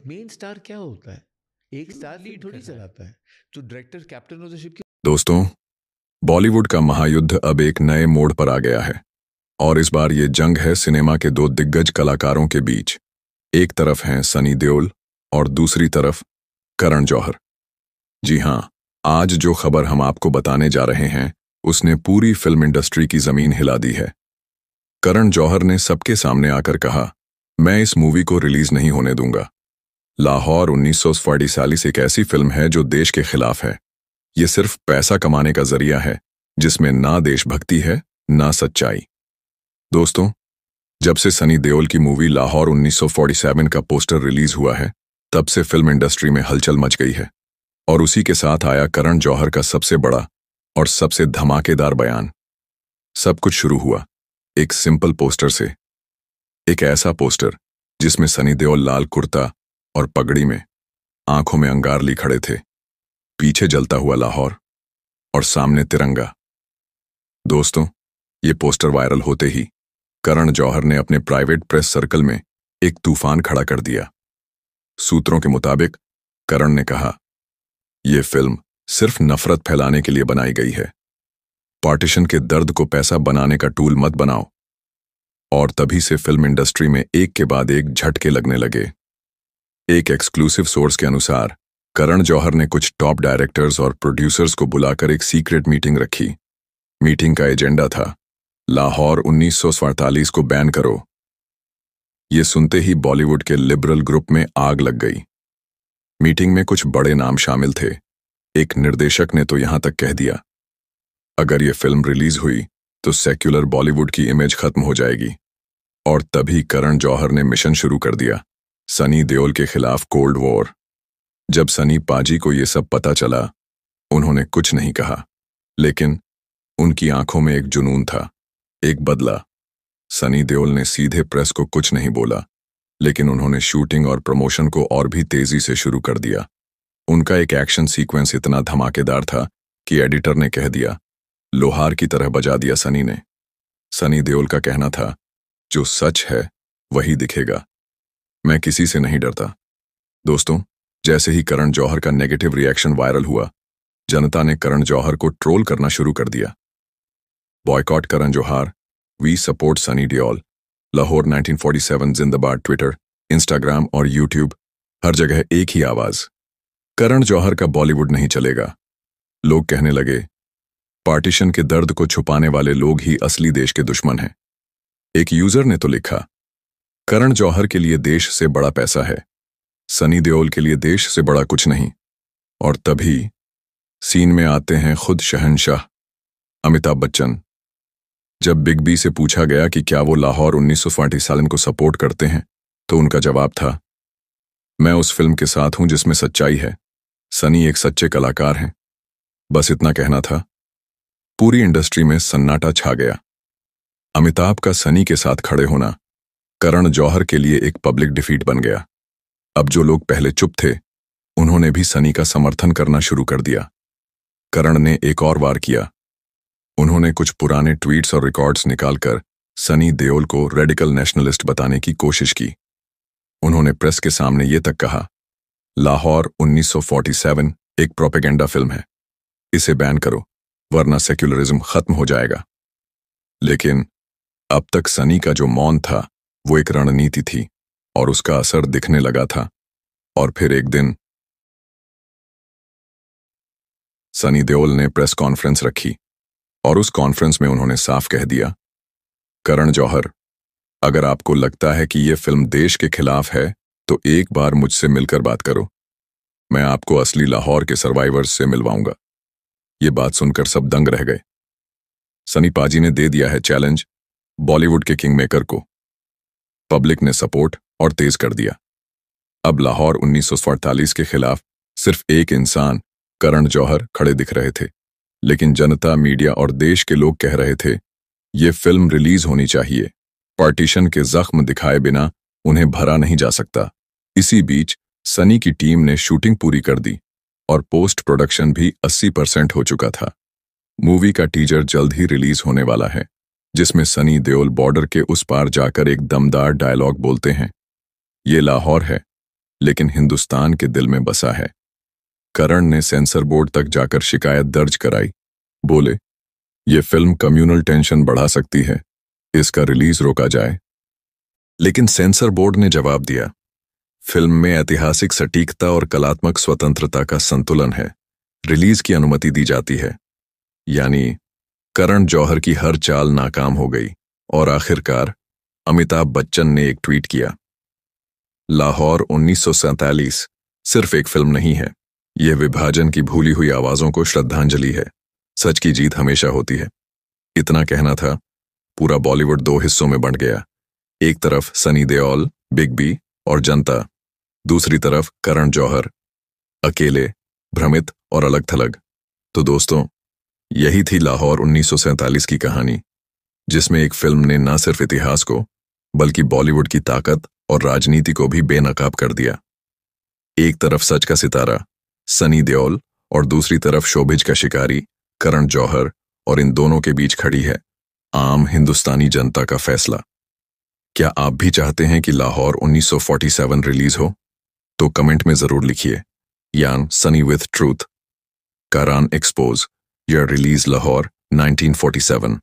Main star क्या होता है? एक स्टार लीड थोड़ी चलाता है। तो director captain of the ship. दोस्तों, बॉलीवुड का महायुद्ध अब एक नए मोड़ पर आ गया है और इस बार ये जंग है सिनेमा के दो दिग्गज कलाकारों के बीच। एक तरफ हैं सनी देओल और दूसरी तरफ करण जौहर। जी हाँ, आज जो खबर हम आपको बताने जा रहे हैं उसने पूरी फिल्म इंडस्ट्री की जमीन हिला दी है। करण जौहर ने सबके सामने आकर कहा, मैं इस मूवी को रिलीज नहीं होने दूंगा। लाहौर 1947 एक ऐसी फिल्म है जो देश के खिलाफ है। ये सिर्फ पैसा कमाने का जरिया है जिसमें ना देशभक्ति है ना सच्चाई। दोस्तों, जब से सनी देओल की मूवी लाहौर 1947 का पोस्टर रिलीज हुआ है तब से फिल्म इंडस्ट्री में हलचल मच गई है और उसी के साथ आया करण जौहर का सबसे बड़ा और सबसे धमाकेदार बयान। सब कुछ शुरू हुआ एक सिंपल पोस्टर से। एक ऐसा पोस्टर जिसमें सनी देओल लाल कुर्ता और पगड़ी में, आंखों में अंगार ली खड़े थे, पीछे जलता हुआ लाहौर और सामने तिरंगा। दोस्तों, ये पोस्टर वायरल होते ही करण जौहर ने अपने प्राइवेट प्रेस सर्कल में एक तूफान खड़ा कर दिया। सूत्रों के मुताबिक करण ने कहा, यह फिल्म सिर्फ नफरत फैलाने के लिए बनाई गई है। पार्टीशन के दर्द को पैसा बनाने का टूल मत बनाओ। और तभी से फिल्म इंडस्ट्री में एक के बाद एक झटके लगने लगे। एक एक्सक्लूसिव सोर्स के अनुसार करण जौहर ने कुछ टॉप डायरेक्टर्स और प्रोड्यूसर्स को बुलाकर एक सीक्रेट मीटिंग रखी। मीटिंग का एजेंडा था, लाहौर 1947 को बैन करो। ये सुनते ही बॉलीवुड के लिबरल ग्रुप में आग लग गई। मीटिंग में कुछ बड़े नाम शामिल थे। एक निर्देशक ने तो यहां तक कह दिया, अगर ये फिल्म रिलीज हुई तो सेक्युलर बॉलीवुड की इमेज खत्म हो जाएगी। और तभी करण जौहर ने मिशन शुरू कर दिया, सनी देओल के खिलाफ कोल्ड वॉर। जब सनी पाजी को यह सब पता चला, उन्होंने कुछ नहीं कहा, लेकिन उनकी आंखों में एक जुनून था, एक बदला। सनी देओल ने सीधे प्रेस को कुछ नहीं बोला, लेकिन उन्होंने शूटिंग और प्रमोशन को और भी तेजी से शुरू कर दिया। उनका एक एक्शन सीक्वेंस इतना धमाकेदार था कि एडिटर ने कह दिया, लोहार की तरह बजा दिया सनी ने। सनी देओल का कहना था, जो सच है वही दिखेगा, मैं किसी से नहीं डरता। दोस्तों, जैसे ही करण जौहर का नेगेटिव रिएक्शन वायरल हुआ, जनता ने करण जौहर को ट्रोल करना शुरू कर दिया। Boycott Karan Johar, we support Sunny Deol, Lahore 1947 जिंदाबाद। ट्विटर, इंस्टाग्राम और यूट्यूब, हर जगह एक ही आवाज, करण जौहर का बॉलीवुड नहीं चलेगा। लोग कहने लगे, पार्टीशन के दर्द को छुपाने वाले लोग ही असली देश के दुश्मन हैं। एक यूजर ने तो लिखा, करण जौहर के लिए देश से बड़ा पैसा है, सनी देओल के लिए देश से बड़ा कुछ नहीं। और तभी सीन में आते हैं खुद शहंशाह अमिताभ बच्चन। जब बिग बी से पूछा गया कि क्या वो लाहौर 1947 को सपोर्ट करते हैं, तो उनका जवाब था, मैं उस फिल्म के साथ हूं जिसमें सच्चाई है, सनी एक सच्चे कलाकार हैं। बस इतना कहना था। पूरी इंडस्ट्री में सन्नाटा छा गया। अमिताभ का सनी के साथ खड़े होना करण जौहर के लिए एक पब्लिक डिफीट बन गया। अब जो लोग पहले चुप थे, उन्होंने भी सनी का समर्थन करना शुरू कर दिया। करण ने एक और वार किया। उन्होंने कुछ पुराने ट्वीट्स और रिकॉर्ड्स निकालकर सनी देओल को रेडिकल नेशनलिस्ट बताने की कोशिश की। उन्होंने प्रेस के सामने ये तक कहा, लाहौर 1947 एक प्रोपेगेंडा फिल्म है, इसे बैन करो वरना सेक्युलरिज्म खत्म हो जाएगा। लेकिन अब तक सनी का जो मौन था वो एक रणनीति थी और उसका असर दिखने लगा था। और फिर एक दिन सनी देओल ने प्रेस कॉन्फ्रेंस रखी और उस कॉन्फ्रेंस में उन्होंने साफ कह दिया, करण जौहर, अगर आपको लगता है कि यह फिल्म देश के खिलाफ है तो एक बार मुझसे मिलकर बात करो, मैं आपको असली लाहौर के सर्वाइवर्स से मिलवाऊंगा। ये बात सुनकर सब दंग रह गए। सनी पाजी ने दे दिया है चैलेंज बॉलीवुड के किंग मेकर को। पब्लिक ने सपोर्ट और तेज कर दिया। अब लाहौर 1947 के खिलाफ सिर्फ एक इंसान, करण जौहर, खड़े दिख रहे थे, लेकिन जनता, मीडिया और देश के लोग कह रहे थे, ये फिल्म रिलीज होनी चाहिए। पार्टीशन के जख्म दिखाए बिना उन्हें भरा नहीं जा सकता। इसी बीच सनी की टीम ने शूटिंग पूरी कर दी और पोस्ट प्रोडक्शन भी 80% हो चुका था। मूवी का टीजर जल्द ही रिलीज होने वाला है, जिसमें सनी देओल बॉर्डर के उस पार जाकर एक दमदार डायलॉग बोलते हैं, ये लाहौर है, लेकिन हिंदुस्तान के दिल में बसा है। करण ने सेंसर बोर्ड तक जाकर शिकायत दर्ज कराई। बोले, ये फिल्म कम्युनल टेंशन बढ़ा सकती है, इसका रिलीज रोका जाए। लेकिन सेंसर बोर्ड ने जवाब दिया, फिल्म में ऐतिहासिक सटीकता और कलात्मक स्वतंत्रता का संतुलन है, रिलीज की अनुमति दी जाती है। यानी करण जौहर की हर चाल नाकाम हो गई और आखिरकार अमिताभ बच्चन ने एक ट्वीट किया, लाहौर 1947 सिर्फ एक फिल्म नहीं है, यह विभाजन की भूली हुई आवाजों को श्रद्धांजलि है। सच की जीत हमेशा होती है। इतना कहना था, पूरा बॉलीवुड दो हिस्सों में बंट गया। एक तरफ सनी देओल, बिग बी और जनता, दूसरी तरफ करण जौहर, अकेले, भ्रमित और अलग थलग। तो दोस्तों, यही थी लाहौर 1947 की कहानी, जिसमें एक फिल्म ने न सिर्फ इतिहास को बल्कि बॉलीवुड की ताकत और राजनीति को भी बेनकाब कर दिया। एक तरफ सच का सितारा सनी देओल और दूसरी तरफ शोबिज का शिकारी करण जौहर, और इन दोनों के बीच खड़ी है आम हिंदुस्तानी जनता का फैसला। क्या आप भी चाहते हैं कि लाहौर 1947 रिलीज हो? तो कमेंट में जरूर लिखिए, यान सनी विथ ट्रूथ, कारान एक्सपोज, या रिलीज लाहौर 1947।